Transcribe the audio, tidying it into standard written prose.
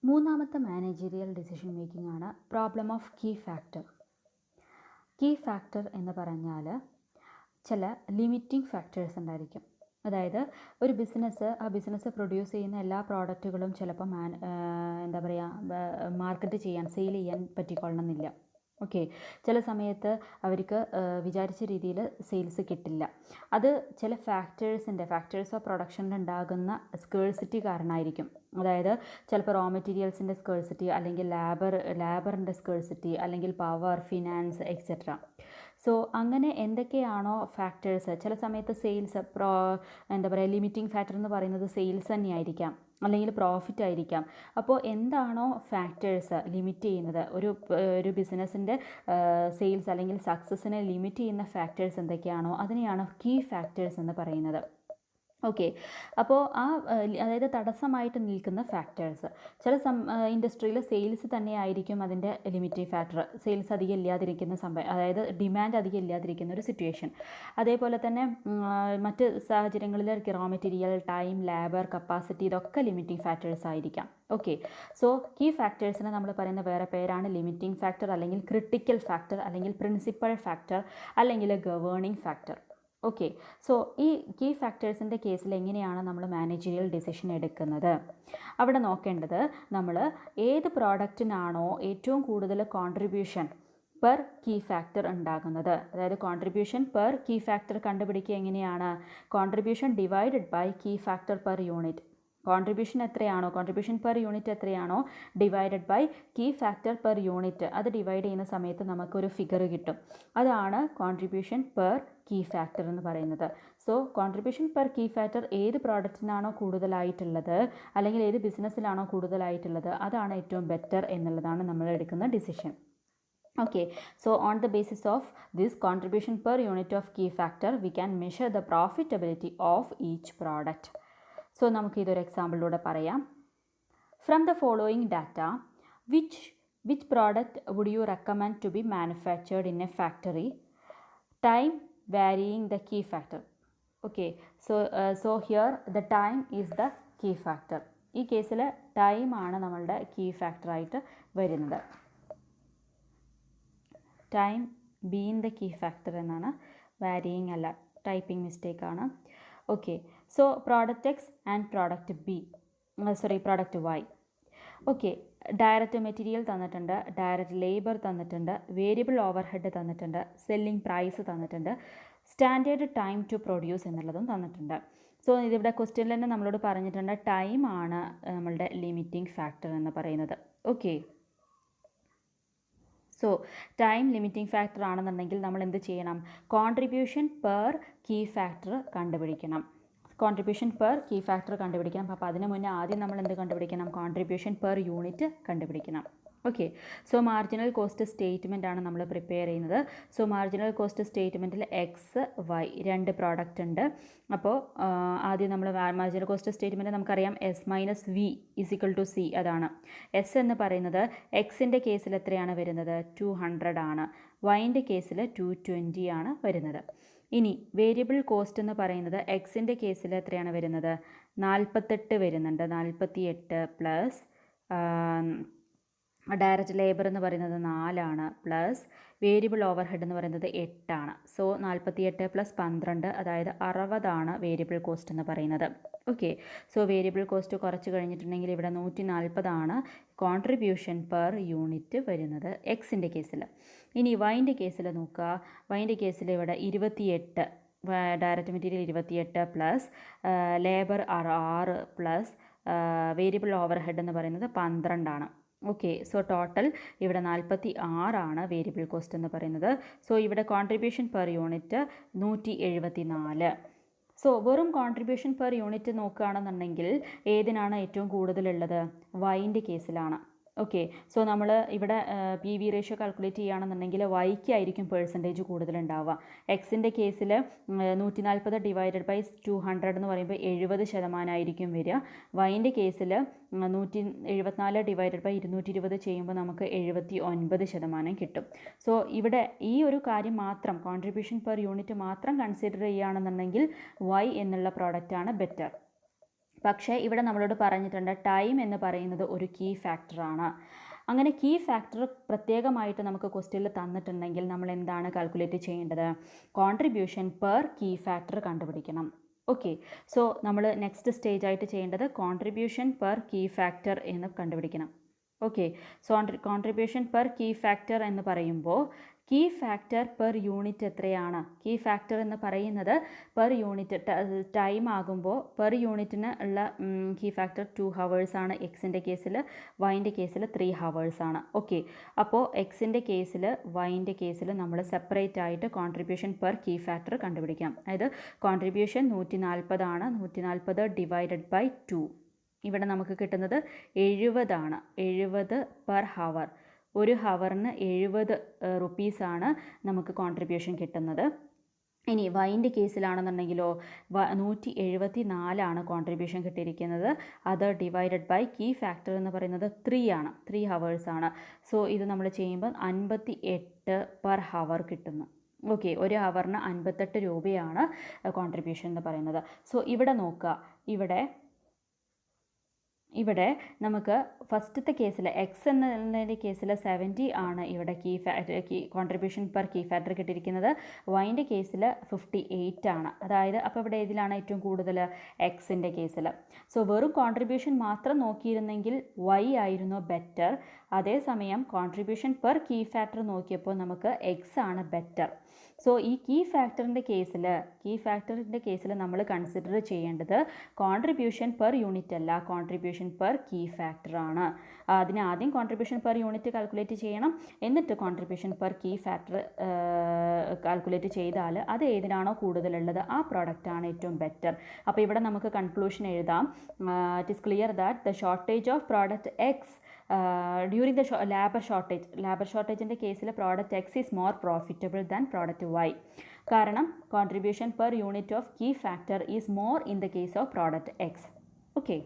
മൂന്നാമത്തെ managerial decision making ആണ് problem of key factor. Key factor എന്ന് പറഞ്ഞാൽ ചില ലിമിറ്റിംഗ് ഫാക്ടേഴ്സ് ഉണ്ടായിരിക്കും. അതായത് ഒരു ആ ബിസിനസ് പ്രൊഡ്യൂസ് ചെയ്യുന്ന എല്ലാ പ്രോഡക്റ്റുകളും ചിലപ്പോൾ മാർക്കറ്റ് ചെയ്യാൻ സെയിൽ ചെയ്യാൻ പറ്റിക്കൊള്ളണമെന്നില്ല. ഓക്കെ, ചില സമയത്ത് അവർക്ക് വിചാരിച്ച രീതിയിൽ സെയിൽസ് കിട്ടില്ല. അത് ചില ഫാക്ടേഴ്സ് ഓഫ് പ്രൊഡക്ഷനിൽ ഉണ്ടാകുന്ന സ്കേഴ്സിറ്റി കാരണമായിരിക്കും. അതായത് ചിലപ്പോൾ റോ മെറ്റീരിയൽസിൻ്റെ സ്കേഴ്സിറ്റി, അല്ലെങ്കിൽ ലാബറിൻ്റെ സ്കേഴ്സിറ്റി, അല്ലെങ്കിൽ പവർ, ഫിനാൻസ് എക്സെട്ര. സോ അങ്ങനെ എന്തൊക്കെയാണോ ഫാക്ടേഴ്സ്, ചില സമയത്ത് സെയിൽസ് ലിമിറ്റിംഗ് ഫാക്ടർ എന്ന് പറയുന്നത് സെയിൽസ് തന്നെയായിരിക്കാം, അല്ലെങ്കിൽ പ്രോഫിറ്റ് ആയിരിക്കാം. അപ്പോൾ എന്താണോ ഫാക്ടേഴ്സ് ലിമിറ്റ് ചെയ്യുന്നത്, ഒരു ബിസിനസ്സിൻ്റെ സെയിൽസ് അല്ലെങ്കിൽ സക്സസ്സിനെ ലിമിറ്റ് ചെയ്യുന്ന ഫാക്ടേഴ്സ് എന്തൊക്കെയാണോ അതിനെയാണ് കീ ഫാക്ടേഴ്സ് എന്ന് പറയുന്നത്. ഓക്കെ, അപ്പോൾ അതായത് തടസ്സമായിട്ട് നിൽക്കുന്ന ഫാക്ടേഴ്സ്. ചില ഇൻഡസ്ട്രിയിൽ സെയിൽസ് തന്നെ ആയിരിക്കും അതിൻ്റെ ലിമിറ്റിംഗ് ഫാക്ടർ. സെയിൽസ് അധികം ഇല്ലാതിരിക്കുന്ന അതായത് ഡിമാൻഡ് അധികം ഇല്ലാതിരിക്കുന്ന ഒരു സിറ്റുവേഷൻ. അതേപോലെ തന്നെ മറ്റ് സാഹചര്യങ്ങളിൽ raw material, time, labour, capacity, ഇതൊക്കെ ലിമിറ്റിംഗ് ഫാക്ടേഴ്സ് ആയിരിക്കാം. ഓക്കെ, സോ കീ ഫാക്ടേഴ്സിന് നമ്മൾ പറയുന്ന വേറെ പേരാണ് ലിമിറ്റിംഗ് ഫാക്ടർ, അല്ലെങ്കിൽ ക്രിട്ടിക്കൽ ഫാക്ടർ, അല്ലെങ്കിൽ പ്രിൻസിപ്പൽ ഫാക്ടർ, അല്ലെങ്കിൽ ഗവേണിംഗ് ഫാക്ടർ. ഓക്കെ, സോ ഈ കീ ഫാക്ടേഴ്സിൻ്റെ കേസിൽ എങ്ങനെയാണ് നമ്മൾ മാനേജീരിയൽ ഡിസിഷൻ എടുക്കുന്നത്? അവിടെ നോക്കേണ്ടത്, നമ്മൾ ഏത് പ്രോഡക്റ്റിനാണോ ഏറ്റവും കൂടുതൽ കോൺട്രിബ്യൂഷൻ പെർ കീ ഫാക്ടർ ഉണ്ടാകുന്നത്, അതായത് കോൺട്രിബ്യൂഷൻ പെർ കീ ഫാക്ടർ കണ്ടുപിടിക്കുക എങ്ങനെയാണ്? Contribution divided by key factor per unit. Contribution per unit എത്രയാണോ divided by key factor per unit, അത് ഡിവൈഡ് ചെയ്യുന്ന സമയത്ത് നമുക്കൊരു ഫിഗർ കിട്ടും. അതാണ് കോൺട്രിബ്യൂഷൻ പെർ കീ ഫാക്ടർ എന്ന് പറയുന്നത്. So contribution per key factor ഏത് പ്രോഡക്റ്റിനാണോ കൂടുതലായിട്ടുള്ളത്, അല്ലെങ്കിൽ ഏത് ബിസിനസ്സിലാണോ കൂടുതലായിട്ടുള്ളത്, അതാണ് ഏറ്റവും ബെറ്റർ എന്നുള്ളതാണ് നമ്മൾ എടുക്കുന്ന decision. Okay, so on the basis of this contribution per unit of key factor, we can measure the profitability of each product. So നമുക്ക് ഇതൊരു എക്സാമ്പിളിലൂടെ പറയാം. From the following data, which product would you recommend to be manufactured in a factory? Time varying the key factor. Okay, so here the time is the key factor. ഈ കേസിൽ time ആണ് നമ്മളുടെ key factor ആയിട്ട് വരുന്നത്. Time been the key factor എന്നാണ്, varying അല്ല, typing mistake ആണ്. Okay, so product X and product Y. Okay, direct material തന്നിട്ടുണ്ട്, ഡയറക്റ്റ് ലേബർ തന്നിട്ടുണ്ട്, വേരിയബിൾ ഓവർ ഹെഡ് തന്നിട്ടുണ്ട്, സെല്ലിംഗ് പ്രൈസ് തന്നിട്ടുണ്ട്, സ്റ്റാൻഡേർഡ് ടൈം ടു പ്രൊഡ്യൂസ് എന്നുള്ളതും തന്നിട്ടുണ്ട്. സോ ഇതിവിടെ ക്വസ്റ്റ്യനിൽ തന്നെ നമ്മളോട് പറഞ്ഞിട്ടുണ്ട് ടൈം ആണ് നമ്മളുടെ ലിമിറ്റിംഗ് ഫാക്ടർ എന്ന് പറയുന്നത്. Okay, so time limiting factor ആണെന്നുണ്ടെങ്കിൽ നമ്മൾ എന്ത് ചെയ്യണം? കോൺട്രിബ്യൂഷൻ പെർ കീ ഫാക്ടർ കണ്ടുപിടിക്കണം. അപ്പോൾ അതിന് മുന്നേ ആദ്യം നമ്മൾ എന്ത് കണ്ടുപിടിക്കണം? കോൺട്രിബ്യൂഷൻ പെർ യൂണിറ്റ് കണ്ടുപിടിക്കണം. Okay, so marginal cost statement ആണ് നമ്മൾ പ്രിപ്പയർ ചെയ്യുന്നത്. സോ മാർജിനൽ കോസ്റ്റ് സ്റ്റേറ്റ്മെൻറ്റിൽ എക്സ്, വൈ രണ്ട് പ്രോഡക്റ്റ് ഉണ്ട്. അപ്പോൾ ആദ്യം നമ്മൾ മാർജിനൽ കോസ്റ്റ് സ്റ്റേറ്റ്മെൻറ്റ് നമുക്കറിയാം S minus V equal to C. അതാണ് എസ് എന്ന് പറയുന്നത്. എക്സിൻ്റെ കേസിൽ എത്രയാണ് വരുന്നത്? 200 ആണ്. വൈൻ്റെ കേസിൽ 220 ആണ് വരുന്നത്. ഇനി വേരിയബിൾ കോസ്റ്റ് എന്ന് പറയുന്നത് എക്സിൻ്റെ കേസിൽ എത്രയാണ് വരുന്നത്? 48 വരുന്നുണ്ട്. 48 പ്ലസ് ഡയറക്റ്റ് ലേബർ എന്ന് പറയുന്നത് 4 ആണ്, പ്ലസ് വേരിയബിൾ ഓവർ ഹെഡ് എന്ന് പറയുന്നത് 8 ആണ്. സോ 48 പ്ലസ് 12, അതായത് 60 ആണ് വേരിയബിൾ കോസ്റ്റ് എന്ന് പറയുന്നത്. ഓക്കെ, സോ വേരിയബിൾ കോസ്റ്റ് കുറച്ച് കഴിഞ്ഞിട്ടുണ്ടെങ്കിൽ ഇവിടെ 140 ആണ് കോൺട്രിബ്യൂഷൻ പെർ യൂണിറ്റ് വരുന്നത് എക്സിൻ്റെ കേസിൽ. ഇനി വൈൻ്റെ കേസിൽ നോക്കുക. വൈൻ്റെ കേസിൽ ഇവിടെ 28, direct material 28 plus labour 6 plus variable over head എന്ന് പറയുന്നത് 12 ആണ്. ഓക്കെ, സോ ടോട്ടൽ ഇവിടെ 46 ആണ് വേരിയബിൾ കോസ്റ്റ് എന്ന് പറയുന്നത്. സോ ഇവിടെ കോൺട്രിബ്യൂഷൻ പെർ യൂണിറ്റ് 174. സോ വെറും കോൺട്രിബ്യൂഷൻ പെർ യൂണിറ്റ് നോക്കുകയാണെന്നുണ്ടെങ്കിൽ ഏതിനാണ് ഏറ്റവും കൂടുതലുള്ളത്? വൈൻ്റെ കേസിലാണ്. ഓക്കെ, സോ നമ്മൾ ഇവിടെ പി വി റേഷ്യോ കാൽക്കുലേറ്റ് ചെയ്യുകയാണെന്നുണ്ടെങ്കിൽ വൈക്ക് ആയിരിക്കും പെർസെൻറ്റേജ് കൂടുതലുണ്ടാവുക. എക്സിൻ്റെ കേസിൽ 140 ഡിവൈഡഡ് ബൈ 200 എന്ന് പറയുമ്പോൾ 70% ആയിരിക്കും വരിക. വൈൻ്റെ കേസിൽ 174 ഡിവൈഡഡ് ബൈ 220 ചെയ്യുമ്പോൾ നമുക്ക് 79% കിട്ടും. സോ ഇവിടെ ഈ ഒരു കാര്യം മാത്രം, കോൺട്രിബ്യൂഷൻ പെർ യൂണിറ്റ് മാത്രം കൺസിഡർ ചെയ്യുകയാണെന്നുണ്ടെങ്കിൽ വൈ എന്നുള്ള പ്രോഡക്റ്റാണ് ബെറ്റർ. പക്ഷേ ഇവിടെ നമ്മളോട് പറഞ്ഞിട്ടുണ്ട് ടൈം എന്ന് പറയുന്നത് ഒരു കീ ഫാക്ടറാണ്. അങ്ങനെ കീ ഫാക്ടർ പ്രത്യേകമായിട്ട് നമുക്ക് ക്വസ്റ്റ്യനിൽ തന്നിട്ടുണ്ടെങ്കിൽ നമ്മൾ എന്താണ് കാൽക്കുലേറ്റ് ചെയ്യേണ്ടത്? കോൺട്രിബ്യൂഷൻ പെർ കീ ഫാക്ടർ കണ്ടുപിടിക്കണം. ഓക്കെ, സോ നമ്മൾ നെക്സ്റ്റ് സ്റ്റേജ് ആയിട്ട് ചെയ്യേണ്ടത് കോൺട്രിബ്യൂഷൻ പെർ കീ ഫാക്ടർ എന്ന് കണ്ടുപിടിക്കണം. Okay, so contribution per key factor എന്ന് പറയുമ്പോൾ കീ ഫാക്ടർ പെർ യൂണിറ്റ് എത്രയാണ്? കീ ഫാക്ടർ എന്ന് പറയുന്നത് പെർ യൂണിറ്റ് ടൈം ആകുമ്പോൾ പെർ യൂണിറ്റിന് ഉള്ള കീ ഫാക്ടർ 2 hours ആണ്. എക്സിൻ്റെ കേസിൽ, വൈൻ്റെ കേസിൽ 3 hours ആണ്. ഓക്കെ, അപ്പോൾ എക്സിൻ്റെ കേസിൽ വൈൻ്റെ കേസിൽ നമ്മൾ സെപ്പറേറ്റ് ആയിട്ട് കോൺട്രിബ്യൂഷൻ പെർ കീ ഫാക്ടർ കണ്ടുപിടിക്കാം. അതായത് കോൺട്രിബ്യൂഷൻ 140 ആണ്. 140 ഡിവൈഡഡ് ബൈ 2. ഇവിടെ നമുക്ക് കിട്ടുന്നത് 70 ആണ്. 70 പെർ ഹവർ. ഒരു ഹവറിന് 70 റുപ്പീസാണ് നമുക്ക് കോൺട്രിബ്യൂഷൻ കിട്ടുന്നത്. ഇനി വൈൻ്റെ കേസിലാണെന്നുണ്ടെങ്കിലോ 174 കോൺട്രിബ്യൂഷൻ കിട്ടിയിരിക്കുന്നത്. അത് ഡിവൈഡഡ് ബൈ കീ ഫാക്ടർ എന്ന് പറയുന്നത് 3 ആണ്. 3 hours ആണ്. സോ ഇത് നമ്മൾ ചെയ്യുമ്പോൾ 58 പെർ ഹവർ കിട്ടുന്നു. ഓക്കെ, ഒരു ഹവറിന് 58 രൂപയാണ് കോൺട്രിബ്യൂഷൻ എന്ന് പറയുന്നത്. സോ ഇവിടെ നോക്കുക, ഇവിടെ നമുക്ക് ഫസ്റ്റത്തെ കേസിൽ എക്സ് എന്നതിൻ്റെ കേസിൽ 70 ആണ് ഇവിടെ കോൺട്രിബ്യൂഷൻ പെർ കീ ഫാക്ടർ കിട്ടിയിരിക്കുന്നത്. വൈൻ്റെ കേസിൽ 58 ആണ്. അതായത് അപ്പോൾ ഇവിടെ ഏതിലാണ് ഏറ്റവും കൂടുതൽ? എക്സിൻ്റെ കേസിൽ. സോ വെറും കോൺട്രിബ്യൂഷൻ മാത്രം നോക്കിയിരുന്നെങ്കിൽ വൈ ആയിരുന്നു ബെറ്റർ. അതേസമയം കോൺട്രിബ്യൂഷൻ പെർ കീ ഫാക്ടർ നോക്കിയപ്പോൾ നമുക്ക് എക്സ് ആണ് ബെറ്റർ. സോ ഈ കീ ഫാക്ടറിൻ്റെ കേസിൽ നമ്മൾ കൺസിഡർ ചെയ്യേണ്ടത് കോൺട്രിബ്യൂഷൻ പെർ യൂണിറ്റ് അല്ല, കോൺട്രിബ്യൂഷൻ പെർ കീ ഫാക്ടർ ആണ്. അതിന് ആദ്യം കോൺട്രിബ്യൂഷൻ പെർ യൂണിറ്റ് കാൽക്കുലേറ്റ് ചെയ്യണം, എന്നിട്ട് contribution per key factor calculate ചെയ്താൽ അത് ഏതിനാണോ കൂടുതലുള്ളത് ആ പ്രോഡക്റ്റാണ് ഏറ്റവും ബെറ്റർ. അപ്പോൾ ഇവിടെ നമുക്ക് കൺക്ലൂഷൻ എഴുതാം. It is clear that the shortage of product X during the labour ഷോർട്ടേജിൻ്റെ കേസിൽ product X is more profitable than product Y. കാരണം contribution per unit of key factor is more in the case of product X. Okay.